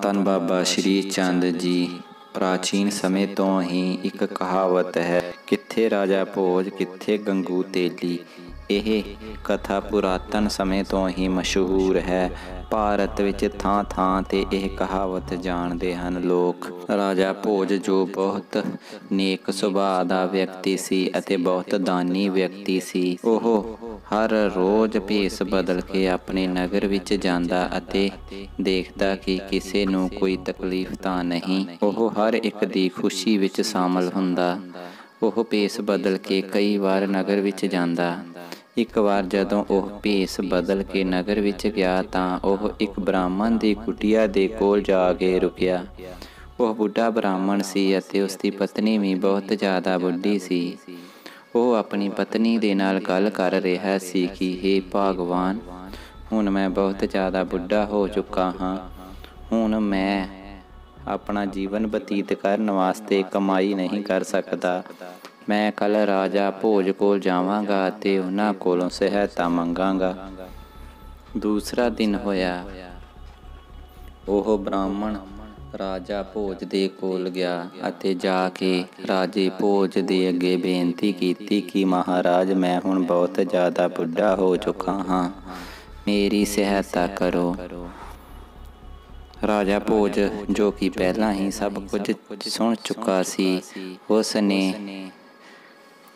ਧੰਨ ਬਾਬਾ ਸ਼੍ਰੀ ਚੰਦ ਜੀ। ਪ੍ਰਾਚੀਨ ਸਮੇਂ ਤੋਂ ਹੀ ਇੱਕ ਕਹਾਵਤ ਹੈ, ਕਿੱਥੇ ਰਾਜਾ ਭੋਜ ਕਿੱਥੇ ਗੰਗੂ ਤੇਲੀ। ਇਹ ਕਥਾ ਪੁਰਾਤਨ ਸਮੇਂ ਤੋਂ ਹੀ ਮਸ਼ਹੂਰ ਹੈ। ਭਾਰਤ ਵਿੱਚ ਥਾਂ ਥਾਂ 'ਤੇ ਇਹ ਕਹਾਵਤ ਜਾਣਦੇ ਹਨ ਲੋਕ। ਰਾਜਾ ਭੋਜ ਜੋ ਬਹੁਤ ਨੇਕ ਸੁਭਾਅ ਦਾ ਵਿਅਕਤੀ ਸੀ ਅਤੇ ਬਹੁਤ ਦਾਨੀ ਵਿਅਕਤੀ ਸੀ। ਉਹ ਹਰ ਰੋਜ਼ ਭੇਸ ਬਦਲ ਕੇ ਆਪਣੇ ਨਗਰ ਵਿੱਚ ਜਾਂਦਾ ਅਤੇ ਦੇਖਦਾ ਕਿ ਕਿਸੇ ਨੂੰ ਕੋਈ ਤਕਲੀਫ ਤਾਂ ਨਹੀਂ। ਉਹ ਹਰ ਇੱਕ ਦੀ ਖੁਸ਼ੀ ਵਿੱਚ ਸ਼ਾਮਲ ਹੁੰਦਾ। ਉਹ ਭੇਸ ਬਦਲ ਕੇ ਕਈ ਵਾਰ ਨਗਰ ਵਿੱਚ ਜਾਂਦਾ। ਇੱਕ ਵਾਰ ਜਦੋਂ ਉਹ ਭੇਸ ਬਦਲ ਕੇ ਨਗਰ ਵਿੱਚ ਗਿਆ ਤਾਂ ਉਹ ਇੱਕ ਬ੍ਰਾਹਮਣ ਦੀ ਕੁਟੀਆ ਦੇ ਕੋਲ ਜਾ ਕੇ ਰੁਕਿਆ। ਉਹ ਬੁੱਢਾ ਬ੍ਰਾਹਮਣ ਸੀ ਅਤੇ ਉਸਦੀ ਪਤਨੀ ਵੀ ਬਹੁਤ ਜ਼ਿਆਦਾ ਬੁੱਢੀ ਸੀ। ਉਹ ਆਪਣੀ ਪਤਨੀ ਦੇ ਨਾਲ ਗੱਲ ਕਰ ਰਿਹਾ ਸੀ ਕਿ ਹੇ ਭਗਵਾਨ, ਹੁਣ ਮੈਂ ਬਹੁਤ ਜ਼ਿਆਦਾ ਬੁੱਢਾ ਹੋ ਚੁੱਕਾ ਹਾਂ। ਹੁਣ ਮੈਂ ਆਪਣਾ ਜੀਵਨ ਬਤੀਤ ਕਰਨ ਵਾਸਤੇ ਕਮਾਈ ਨਹੀਂ ਕਰ ਸਕਦਾ। ਮੈਂ ਕੱਲ੍ਹ ਰਾਜਾ ਭੋਜ ਕੋਲ ਜਾਵਾਂਗਾ ਅਤੇ ਉਹਨਾਂ ਕੋਲੋਂ ਸਹਾਇਤਾ ਮੰਗਾਂਗਾ। ਦੂਸਰਾ ਦਿਨ ਹੋਇਆ। ਉਹ ਬ੍ਰਾਹਮਣ ਰਾਜਾ ਭੋਜ ਦੇ ਕੋਲ ਗਿਆ ਅਤੇ ਜਾ ਕੇ ਰਾਜੇ ਭੋਜ ਦੇ ਅੱਗੇ ਬੇਨਤੀ ਕੀਤੀ ਕਿ ਮਹਾਰਾਜ, ਮੈਂ ਹੁਣ ਬਹੁਤ ਜ਼ਿਆਦਾ ਬੁੱਢਾ ਹੋ ਚੁੱਕਾ ਹਾਂ, ਮੇਰੀ ਸਹਾਇਤਾ ਕਰੋ। ਰਾਜਾ ਭੋਜ, ਜੋ ਕਿ ਪਹਿਲਾਂ ਹੀ ਸਭ ਕੁਝ ਸੁਣ ਚੁੱਕਾ ਸੀ, ਉਸ ਨੇ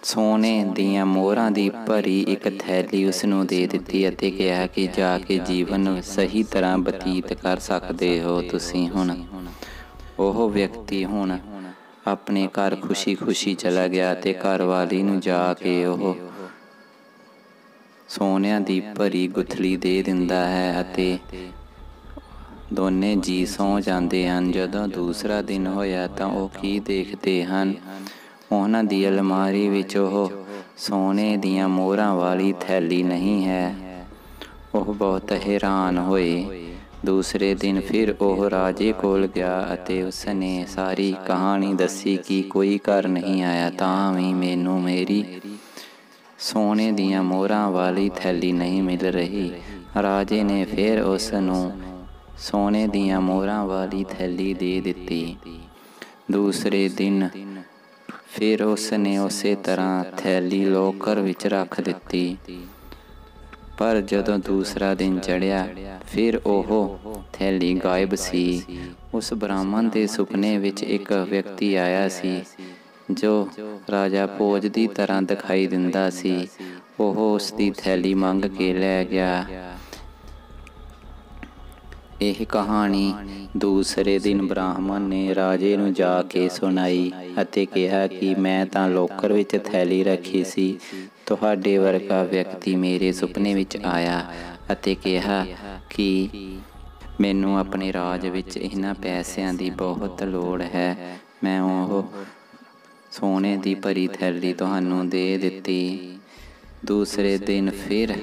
ਸੋਨੇ ਦੀਆਂ ਮੋਹਰਾਂ ਦੀ ਭਰੀ ਇੱਕ ਥੈਲੀ ਉਸਨੂੰ ਦੇ ਦਿੱਤੀ ਅਤੇ ਕਿਹਾ ਕਿ ਜਾ ਕੇ ਜੀਵਨ ਸਹੀ ਤਰ੍ਹਾਂ ਬਤੀਤ ਕਰ ਸਕਦੇ ਹੋ ਤੁਸੀਂ ਹੁਣ। ਉਹ ਵਿਅਕਤੀ ਹੁਣ ਆਪਣੇ ਘਰ ਖੁਸ਼ੀ ਚਲਾ ਗਿਆ ਅਤੇ ਘਰਵਾਲੀ ਨੂੰ ਜਾ ਕੇ ਉਹ ਸੋਨਿਆਂ ਦੀ ਭਰੀ ਗੁਥਲੀ ਦੇ ਦਿੰਦਾ ਹੈ ਅਤੇ ਦੋਨੇ ਜੀ ਸੌਂ ਜਾਂਦੇ ਹਨ। ਜਦੋਂ ਦੂਸਰਾ ਦਿਨ ਹੋਇਆ ਤਾਂ ਉਹ ਕੀ ਦੇਖਦੇ ਹਨ, ਉਹਨਾਂ ਦੀ ਅਲਮਾਰੀ ਵਿੱਚ ਉਹ ਸੋਨੇ ਦੀਆਂ ਮੋਹਰਾਂ ਵਾਲੀ ਥੈਲੀ ਨਹੀਂ ਹੈ। ਉਹ ਬਹੁਤ ਹੈਰਾਨ ਹੋਏ। ਦੂਸਰੇ ਦਿਨ ਫਿਰ ਉਹ ਰਾਜੇ ਕੋਲ ਗਿਆ ਅਤੇ ਉਸਨੇ ਸਾਰੀ ਕਹਾਣੀ ਦੱਸੀ ਕਿ ਕੋਈ ਘਰ ਨਹੀਂ ਆਇਆ ਤਾਂ ਵੀ ਮੈਨੂੰ ਮੇਰੀ ਸੋਨੇ ਦੀਆਂ ਮੋਹਰਾਂ ਵਾਲੀ ਥੈਲੀ ਨਹੀਂ ਮਿਲ ਰਹੀ। ਰਾਜੇ ਨੇ ਫਿਰ ਉਸ ਨੂੰ ਸੋਨੇ ਦੀਆਂ ਮੋਹਰਾਂ ਵਾਲੀ ਥੈਲੀ ਦੇ ਦਿੱਤੀ। ਦੂਸਰੇ ਦਿਨ ਫਿਰ ਉਸ ਨੇ ਉਸੇ ਤਰ੍ਹਾਂ ਥੈਲੀ ਲੋਕਰ ਵਿੱਚ ਰੱਖ ਦਿੱਤੀ। ਪਰ ਜਦੋਂ ਦੂਸਰਾ ਦਿਨ ਚੜ੍ਹਿਆ ਫਿਰ ਉਹ ਥੈਲੀ ਗਾਇਬ ਸੀ। ਉਸ ਬ੍ਰਾਹਮਣ ਦੇ ਸੁਪਨੇ ਵਿੱਚ ਇੱਕ ਵਿਅਕਤੀ ਆਇਆ ਸੀ ਜੋ ਰਾਜਾ ਭੋਜ ਦੀ ਤਰ੍ਹਾਂ ਦਿਖਾਈ ਦਿੰਦਾ ਸੀ। ਉਹ ਉਸ ਦੀ ਥੈਲੀ ਮੰਗ ਕੇ ਲੈ ਗਿਆ। ਇਹ ਕਹਾਣੀ ਦੂਸਰੇ ਦਿਨ ਬ੍ਰਾਹਮਣ ਨੇ ਰਾਜੇ ਨੂੰ ਜਾ ਕੇ ਸੁਣਾਈ ਅਤੇ ਕਿਹਾ ਕਿ ਮੈਂ ਤਾਂ ਲੋਕਰ ਵਿੱਚ ਥੈਲੀ ਰੱਖੀ ਸੀ। ਤੁਹਾਡੇ ਵਰਗਾ ਵਿਅਕਤੀ ਮੇਰੇ ਸੁਪਨੇ ਵਿੱਚ ਆਇਆ ਅਤੇ ਕਿਹਾ ਕਿ ਮੈਨੂੰ ਆਪਣੇ ਰਾਜ ਵਿੱਚ ਇਹਨਾਂ ਪੈਸਿਆਂ ਦੀ ਬਹੁਤ ਲੋੜ ਹੈ। ਮੈਂ ਉਹ ਸੋਨੇ ਦੀ ਭਰੀ ਥੈਲੀ ਤੁਹਾਨੂੰ ਦੇ ਦਿੱਤੀ। ਦੂਸਰੇ ਦਿਨ ਫਿਰ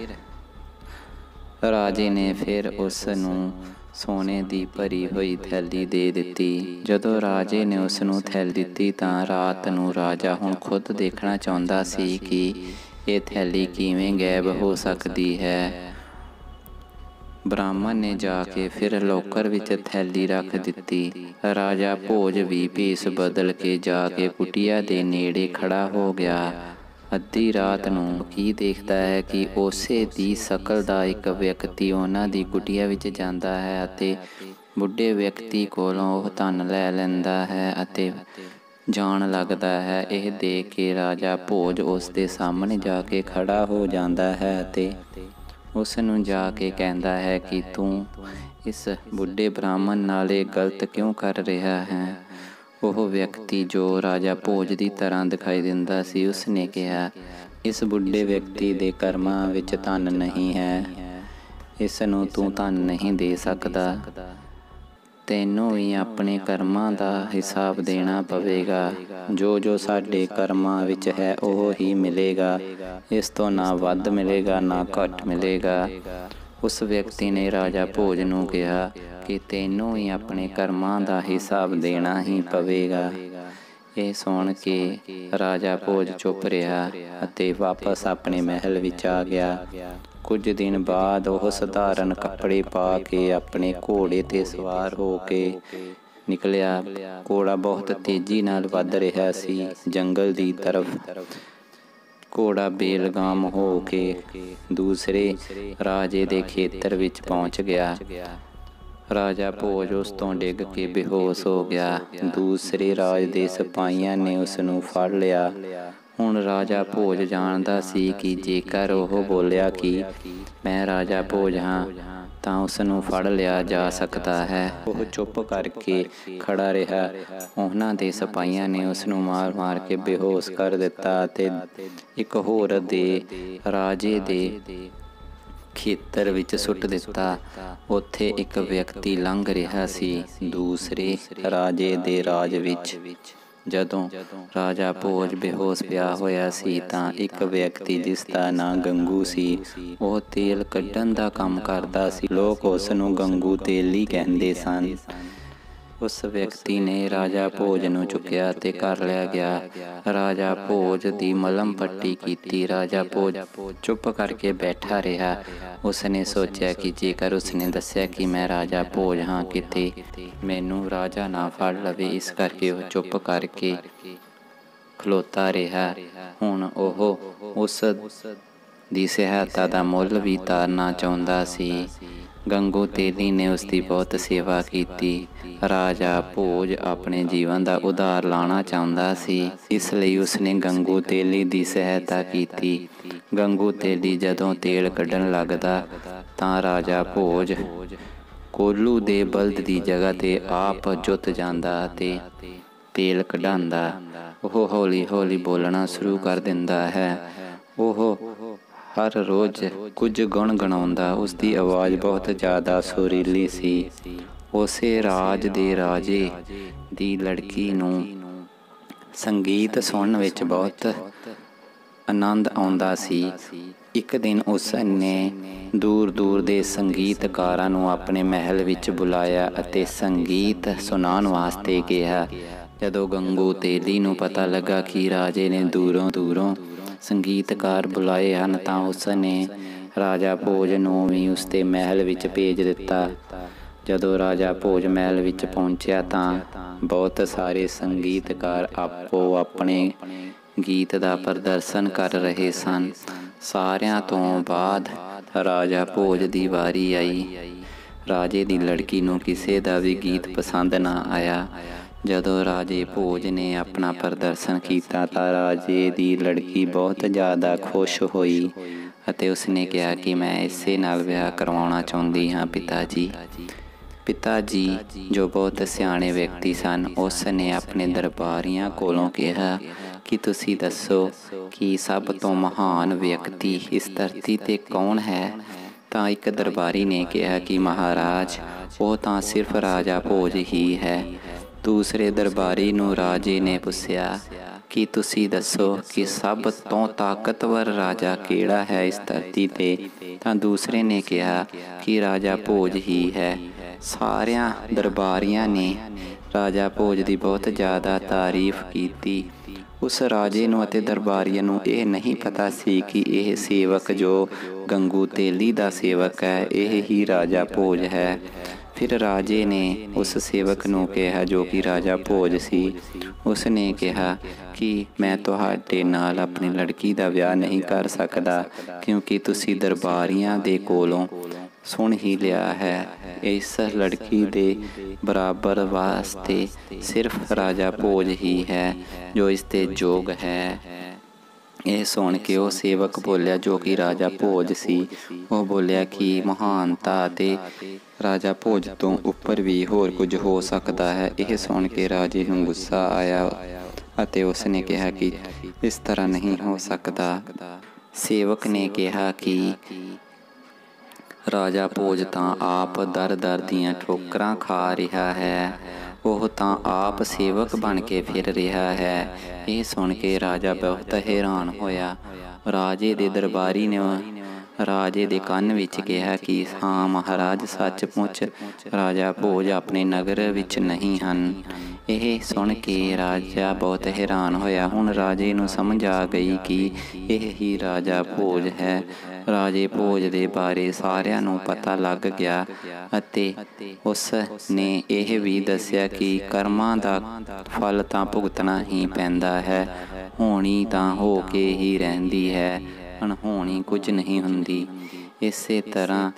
ਰਾਜੇ ਨੇ ਫਿਰ ਉਸ ਨੂੰ ਸੋਨੇ ਦੀ ਭਰੀ ਹੋਈ ਥੈਲੀ ਦੇ ਦਿੱਤੀ। ਜਦੋਂ ਰਾਜੇ ਨੇ ਉਸ ਨੂੰ ਥੈਲੀ ਦਿੱਤੀ ਤਾਂ ਰਾਤ ਨੂੰ ਰਾਜਾ ਹੁਣ ਖੁਦ ਦੇਖਣਾ ਚਾਹੁੰਦਾ ਸੀ ਕਿ ਇਹ ਥੈਲੀ ਕਿਵੇਂ ਗਾਇਬ ਹੋ ਸਕਦੀ ਹੈ। ਬ੍ਰਾਹਮਣ ਨੇ ਜਾ ਕੇ ਫਿਰ ਲੋਕਰ ਵਿੱਚ ਥੈਲੀ ਰੱਖ ਦਿੱਤੀ। ਰਾਜਾ ਭੋਜ ਵੀ ਭੇਸ ਬਦਲ ਕੇ ਜਾ ਕੇ ਕੁਟੀਆ ਦੇ ਨੇੜੇ ਖੜਾ ਹੋ ਗਿਆ। ਅੱਧੀ ਰਾਤ ਨੂੰ ਕੀ ਦੇਖਦਾ ਹੈ ਕਿ ਉਸੇ ਦੀ ਸ਼ਕਲ ਦਾ ਇੱਕ ਵਿਅਕਤੀ ਉਹਨਾਂ ਦੀ ਕੁਟੀਆ ਵਿੱਚ ਜਾਂਦਾ ਹੈ ਅਤੇ ਬੁੱਢੇ ਵਿਅਕਤੀ ਕੋਲੋਂ ਉਹ ਧਨ ਲੈ ਲੈਂਦਾ ਹੈ ਅਤੇ ਜਾਣ ਲੱਗਦਾ ਹੈ। ਇਹ ਦੇਖ ਕੇ ਰਾਜਾ ਭੋਜ ਉਸ ਦੇ ਸਾਹਮਣੇ ਜਾ ਕੇ ਖੜਾ ਹੋ ਜਾਂਦਾ ਹੈ ਅਤੇ ਉਸ ਨੂੰ ਜਾ ਕੇ ਕਹਿੰਦਾ ਹੈ ਕਿ ਤੂੰ ਇਸ ਬੁੱਢੇ ਬ੍ਰਾਹਮਣ ਨਾਲ ਇਹ ਗਲਤ ਕਿਉਂ ਕਰ ਰਿਹਾ ਹੈ। ਉਹ ਵਿਅਕਤੀ ਜੋ ਰਾਜਾ ਭੋਜ ਦੀ ਤਰ੍ਹਾਂ ਦਿਖਾਈ ਦਿੰਦਾ ਸੀ, ਉਸਨੇ ਕਿਹਾ, ਇਸ ਬੁੱਢੇ ਵਿਅਕਤੀ ਦੇ ਕਰਮਾਂ ਵਿੱਚ ਧਨ ਨਹੀਂ ਹੈ, ਇਸ ਨੂੰ ਤੂੰ ਧਨ ਨਹੀਂ ਦੇ ਸਕਦਾ। ਤੈਨੂੰ ਵੀ ਆਪਣੇ ਕਰਮਾਂ ਦਾ ਹਿਸਾਬ ਦੇਣਾ ਪਵੇਗਾ। ਜੋ ਸਾਡੇ ਕਰਮਾਂ ਵਿੱਚ ਹੈ ਉਹ ਹੀ ਮਿਲੇਗਾ। ਇਸ ਤੋਂ ਨਾ ਵੱਧ ਮਿਲੇਗਾ ਨਾ ਘੱਟ ਮਿਲੇਗਾ। ਉਸ ਵਿਅਕਤੀ ਨੇ ਰਾਜਾ ਭੋਜ ਨੂੰ ਕਿਹਾ ਕਿ ਤੈਨੂੰ ਵੀ ਆਪਣੇ ਕਰਮਾਂ ਦਾ ਹਿਸਾਬ ਦੇਣਾ ਹੀ ਪਵੇਗਾ। ਇਹ ਸੁਣ ਕੇ ਰਾਜਾ ਭੋਜ ਚੁੱਪ ਰਿਹਾ ਅਤੇ ਵਾਪਸ ਆਪਣੇ ਮਹਿਲ ਵਿੱਚ ਆ ਗਿਆ। ਕੁਝ ਦਿਨ ਬਾਅਦ ਉਹ ਸਧਾਰਨ ਕੱਪੜੇ ਪਾ ਕੇ ਆਪਣੇ ਘੋੜੇ ਤੇ ਸਵਾਰ ਹੋ ਕੇ ਨਿਕਲਿਆ। ਘੋੜਾ ਬਹੁਤ ਤੇਜ਼ੀ ਨਾਲ ਵੱਧ ਰਿਹਾ ਸੀ ਜੰਗਲ ਦੀ ਤਰਫ। ਘੋੜਾ ਬੇਲਗਾਮ ਹੋ ਕੇ ਦੂਸਰੇ ਰਾਜੇ ਦੇ ਖੇਤਰ ਵਿੱਚ ਪਹੁੰਚ ਗਿਆ। ਰਾਜਾ ਭੋਜ ਉਸ ਤੋਂ ਡਿੱਗ ਕੇ ਬੇਹੋਸ਼ ਹੋ ਗਿਆ। ਦੂਸਰੇ ਰਾਜ ਦੇ ਸਿਪਾਹੀਆਂ ਨੇ ਉਸ ਨੂੰ ਫੜ ਲਿਆ। ਹੁਣ ਰਾਜਾ ਭੋਜ ਜਾਣਦਾ ਸੀ ਕਿ ਜੇਕਰ ਉਹ ਬੋਲਿਆ ਕਿ ਮੈਂ ਰਾਜਾ ਭੋਜ ਹਾਂ ਤਾਂ ਉਸ ਨੂੰ ਫੜ ਲਿਆ ਜਾ ਸਕਦਾ ਹੈ। ਉਹ ਚੁੱਪ ਕਰਕੇ ਖੜਾ ਰਿਹਾ। ਉਹਨਾਂ ਦੇ ਸਿਪਾਹੀਆਂ ਨੇ ਉਸ ਨੂੰ ਮਾਰ ਮਾਰ ਕੇ ਬੇਹੋਸ਼ ਕਰ ਦਿੱਤਾ ਅਤੇ ਇੱਕ ਹੋਰ ਦੇ ਰਾਜੇ ਦੇ ਖੇਤਰ ਵਿੱਚ ਸੁੱਟ ਦਿੱਤਾ। ਉੱਥੇ ਇੱਕ ਵਿਅਕਤੀ ਲੰਘ ਰਿਹਾ ਸੀ ਦੂਸਰੇ ਰਾਜੇ ਦੇ ਰਾਜ ਵਿੱਚ। ਜਦੋਂ ਰਾਜਾ ਭੋਜ ਬੇਹੋਸ਼ ਪਿਆ ਹੋਇਆ ਸੀ ਤਾਂ ਇੱਕ ਵਿਅਕਤੀ ਜਿਸ ਦਾ ਨਾਂ ਗੰਗੂ ਸੀ, ਉਹ ਤੇਲ ਕੱਢਣ ਦਾ ਕੰਮ ਕਰਦਾ ਸੀ। ਲੋਕ ਉਸ ਨੂੰ ਗੰਗੂ ਤੇਲੀ ਕਹਿੰਦੇ ਸਨ। ਉਸ ਵਿਅਕਤੀ ਨੇ ਰਾਜਾ ਭੋਜ ਨੂੰ ਚੁੱਕਿਆ ਅਤੇ ਘਰ ਲਿਆ ਗਿਆ। ਰਾਜਾ ਭੋਜ ਦੀ ਮਲਮ ਪੱਟੀ ਕੀਤੀ। ਰਾਜਾ ਭੋਜ ਚੁੱਪ ਕਰਕੇ ਬੈਠਾ ਰਿਹਾ। ਉਸਨੇ ਸੋਚਿਆ ਕਿ ਜੇਕਰ ਉਸਨੇ ਦੱਸਿਆ ਕਿ ਮੈਂ ਰਾਜਾ ਭੋਜ ਹਾਂ, ਕਿਤੇ ਮੈਨੂੰ ਰਾਜਾ ਨਾ ਫੜ ਲਵੇ। ਇਸ ਕਰਕੇ ਉਹ ਚੁੱਪ ਕਰਕੇ ਖਲੋਤਾ ਰਿਹਾ। ਹੁਣ ਉਹ ਉਸ ਦੀ ਸਹਾਇਤਾ ਦਾ ਮੁੱਲ ਵੀ ਤਾਰਨਾ ਚਾਹੁੰਦਾ ਸੀ। ਗੰਗੂ ਤੇਲੀ ਨੇ ਉਸ ਦੀ ਬਹੁਤ ਸੇਵਾ ਕੀਤੀ। ਰਾਜਾ ਭੋਜ ਆਪਣੇ ਜੀਵਨ ਦਾ ਉਧਾਰ ਲਾਉਣਾ ਚਾਹੁੰਦਾ ਸੀ, ਇਸ ਲਈ ਉਸਨੇ ਗੰਗੂ ਤੇਲੀ ਦੀ ਸਹਾਇਤਾ ਕੀਤੀ। ਗੰਗੂ ਤੇਲੀ ਜਦੋਂ ਤੇਲ ਕੱਢਣ ਲੱਗਦਾ ਤਾਂ ਰਾਜਾ ਭੋਜ ਕੋਲੂ ਦੇ ਬਲਦ ਦੀ ਜਗ੍ਹਾ 'ਤੇ ਆਪ ਜੁੱਤ ਜਾਂਦਾ ਅਤੇ ਤੇਲ ਕਢਾਉਂਦਾ। ਉਹ ਹੌਲੀ ਹੌਲੀ ਬੋਲਣਾ ਸ਼ੁਰੂ ਕਰ ਦਿੰਦਾ ਹੈ। ਉਹ ਹਰ ਰੋਜ਼ ਕੁਝ ਗੁਣਗੁਣਾਉਂਦਾ। ਉਸ ਦੀ ਆਵਾਜ਼ ਬਹੁਤ ਜ਼ਿਆਦਾ ਸੁਰੀਲੀ ਸੀ। ਉਸੇ ਰਾਜ ਦੇ ਰਾਜੇ ਦੀ ਲੜਕੀ ਨੂੰ ਸੰਗੀਤ ਸੁਣਨ ਵਿੱਚ ਬਹੁਤ ਆਨੰਦ ਆਉਂਦਾ ਸੀ। ਇੱਕ ਦਿਨ ਉਸ ਨੇ ਦੂਰ ਦੂਰ ਦੇ ਸੰਗੀਤਕਾਰਾਂ ਨੂੰ ਆਪਣੇ ਮਹਿਲ ਵਿੱਚ ਬੁਲਾਇਆ ਅਤੇ ਸੰਗੀਤ ਸੁਣਾਉਣ ਵਾਸਤੇ ਕਿਹਾ। ਜਦੋਂ ਗੰਗੂ ਤੇਲੀ ਨੂੰ ਪਤਾ ਲੱਗਾ ਕਿ ਰਾਜੇ ਨੇ ਦੂਰੋਂ ਦੂਰੋਂ ਸੰਗੀਤਕਾਰ ਬੁਲਾਏ ਹਨ ਤਾਂ ਉਸ ਨੇ ਰਾਜਾ ਭੋਜ ਨੂੰ ਵੀ ਉਸ ਦੇ ਮਹਿਲ ਵਿੱਚ ਭੇਜ ਦਿੱਤਾ। ਜਦੋਂ ਰਾਜਾ ਭੋਜ ਮਹਿਲ ਵਿੱਚ ਪਹੁੰਚਿਆ ਤਾਂ ਬਹੁਤ ਸਾਰੇ ਸੰਗੀਤਕਾਰ ਆਪੋ ਆਪਣੇ ਗੀਤ ਦਾ ਪ੍ਰਦਰਸ਼ਨ ਕਰ ਰਹੇ ਸਨ। ਸਾਰਿਆਂ ਤੋਂ ਬਾਅਦ ਰਾਜਾ ਭੋਜ ਦੀ ਵਾਰੀ ਆਈ। ਰਾਜੇ ਦੀ ਲੜਕੀ ਨੂੰ ਕਿਸੇ ਦਾ ਵੀ ਗੀਤ ਪਸੰਦ ਨਾ ਆਇਆ। ਜਦੋਂ ਰਾਜੇ ਭੋਜ ਨੇ ਆਪਣਾ ਪ੍ਰਦਰਸ਼ਨ ਕੀਤਾ ਤਾਂ ਰਾਜੇ ਦੀ ਲੜਕੀ ਬਹੁਤ ਜ਼ਿਆਦਾ ਖੁਸ਼ ਹੋਈ ਅਤੇ ਉਸਨੇ ਕਿਹਾ ਕਿ ਮੈਂ ਇਸੇ ਨਾਲ ਵਿਆਹ ਕਰਵਾਉਣਾ ਚਾਹੁੰਦੀ ਹਾਂ ਪਿਤਾ ਜੀ ਜੋ ਬਹੁਤ ਸਿਆਣੇ ਵਿਅਕਤੀ ਸਨ, ਉਸ ਨੇ ਆਪਣੇ ਦਰਬਾਰੀਆਂ ਕੋਲੋਂ ਕਿਹਾ ਕਿ ਤੁਸੀਂ ਦੱਸੋ ਕਿ ਸਭ ਤੋਂ ਮਹਾਨ ਵਿਅਕਤੀ ਇਸ ਧਰਤੀ 'ਤੇ ਕੌਣ ਹੈ। ਤਾਂ ਇੱਕ ਦਰਬਾਰੀ ਨੇ ਕਿਹਾ ਕਿ ਮਹਾਰਾਜ, ਉਹ ਤਾਂ ਸਿਰਫ ਰਾਜਾ ਭੋਜ ਹੀ ਹੈ। ਦੂਸਰੇ ਦਰਬਾਰੀ ਨੂੰ ਰਾਜੇ ਨੇ ਪੁੱਛਿਆ ਕਿ ਤੁਸੀਂ ਦੱਸੋ ਕਿ ਸਭ ਤੋਂ ਤਾਕਤਵਰ ਰਾਜਾ ਕਿਹੜਾ ਹੈ ਇਸ ਧਰਤੀ 'ਤੇ। ਤਾਂ ਦੂਸਰੇ ਨੇ ਕਿਹਾ ਕਿ ਰਾਜਾ ਭੋਜ ਹੀ ਹੈ। ਸਾਰਿਆਂ ਦਰਬਾਰੀਆਂ ਨੇ ਰਾਜਾ ਭੋਜ ਦੀ ਬਹੁਤ ਜ਼ਿਆਦਾ ਤਾਰੀਫ ਕੀਤੀ। ਉਸ ਰਾਜੇ ਨੂੰ ਅਤੇ ਦਰਬਾਰੀਆਂ ਨੂੰ ਇਹ ਨਹੀਂ ਪਤਾ ਸੀ ਕਿ ਇਹ ਸੇਵਕ ਜੋ ਗੰਗੂ ਤੇਲੀ ਦਾ ਸੇਵਕ ਹੈ, ਇਹ ਹੀ ਰਾਜਾ ਭੋਜ ਹੈ। ਫਿਰ ਰਾਜੇ ਨੇ ਉਸ ਸੇਵਕ ਨੂੰ ਕਿਹਾ ਜੋ ਕਿ ਰਾਜਾ ਭੋਜ ਸੀ। ਉਸ ਨੇ ਕਿਹਾ ਕਿ ਮੈਂ ਤੁਹਾਡੇ ਨਾਲ ਆਪਣੀ ਲੜਕੀ ਦਾ ਵਿਆਹ ਨਹੀਂ ਕਰ ਸਕਦਾ, ਕਿਉਂਕਿ ਤੁਸੀਂ ਦਰਬਾਰੀਆਂ ਦੇ ਕੋਲੋਂ ਸੁਣ ਹੀ ਲਿਆ ਹੈ। ਇਸ ਲੜਕੀ ਦੇ ਬਰਾਬਰ ਵਾਸਤੇ ਸਿਰਫ ਰਾਜਾ ਭੋਜ ਹੀ ਹੈ ਜੋ ਇਸ ਦੇ ਯੋਗ ਹੈ। ਇਹ ਸੁਣ ਕੇ ਉਹ ਸੇਵਕ ਬੋਲਿਆ ਜੋ ਕਿ ਰਾਜਾ ਭੋਜ ਸੀ। ਉਹ ਬੋਲਿਆ ਕਿ ਮਹਾਨਤਾ ਅਤੇ ਰਾਜਾ ਭੋਜ ਤੋਂ ਉੱਪਰ ਵੀ ਹੋਰ ਕੁਝ ਹੋ ਸਕਦਾ ਹੈ। ਇਹ ਸੁਣ ਕੇ ਰਾਜੇ ਨੂੰ ਗੁੱਸਾ ਆਇਆ ਅਤੇ ਉਸ ਨੇ ਕਿਹਾ ਕਿ ਇਸ ਤਰ੍ਹਾਂ ਨਹੀਂ ਹੋ ਸਕਦਾ। ਸੇਵਕ ਨੇ ਕਿਹਾ ਕਿ ਰਾਜਾ ਭੋਜ ਤਾਂ ਆਪ ਦਰ ਦਰ ਦੀਆਂ ਠੋਕਰਾਂ ਖਾ ਰਿਹਾ ਹੈ, ਉਹ ਤਾਂ ਆਪ ਸੇਵਕ ਬਣ ਕੇ ਫਿਰ ਰਿਹਾ ਹੈ। ਇਹ ਸੁਣ ਕੇ ਰਾਜਾ ਬਹੁਤ ਹੈਰਾਨ ਹੋਇਆ। ਰਾਜੇ ਦੇ ਦਰਬਾਰੀ ਨੇ ਰਾਜੇ ਦੇ ਕੰਨ ਵਿੱਚ ਕਿਹਾ ਕਿ ਹਾਂ ਮਹਾਰਾਜ, ਸੱਚਮੁੱਚ ਰਾਜਾ ਭੋਜ ਆਪਣੇ ਨਗਰ ਵਿੱਚ ਨਹੀਂ ਹਨ। ਇਹ ਸੁਣ ਕੇ ਰਾਜਾ ਬਹੁਤ ਹੈਰਾਨ ਹੋਇਆ। ਹੁਣ ਰਾਜੇ ਨੂੰ ਸਮਝ ਆ ਗਈ ਕਿ ਇਹ ਹੀ ਰਾਜਾ ਭੋਜ ਹੈ। ਰਾਜੇ ਭੋਜ ਦੇ ਬਾਰੇ ਸਾਰਿਆਂ ਨੂੰ ਪਤਾ ਲੱਗ ਗਿਆ ਅਤੇ ਉਸ ਨੇ ਇਹ ਵੀ ਦੱਸਿਆ ਕਿ ਕਰਮਾਂ ਦਾ ਫਲ ਤਾਂ ਭੁਗਤਣਾ ਹੀ ਪੈਂਦਾ ਹੈ। ਹੋਣੀ ਤਾਂ ਹੋ ਕੇ ਹੀ ਰਹਿੰਦੀ ਹੈ, ਅਣਹੋਣੀ ਕੁਝ ਨਹੀਂ ਹੁੰਦੀ। ਇਸੇ ਤਰ੍ਹਾਂ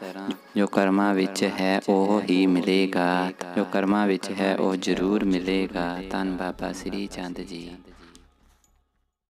ਜੋ ਕਰਮਾਂ ਵਿੱਚ ਹੈ ਉਹ ਹੀ ਮਿਲੇਗਾ, ਜੋ ਕਰਮਾਂ ਵਿੱਚ ਹੈ ਉਹ ਜ਼ਰੂਰ ਮਿਲੇਗਾ। ਧੰਨ ਬਾਬਾ ਸ੍ਰੀ ਚੰਦ ਜੀ।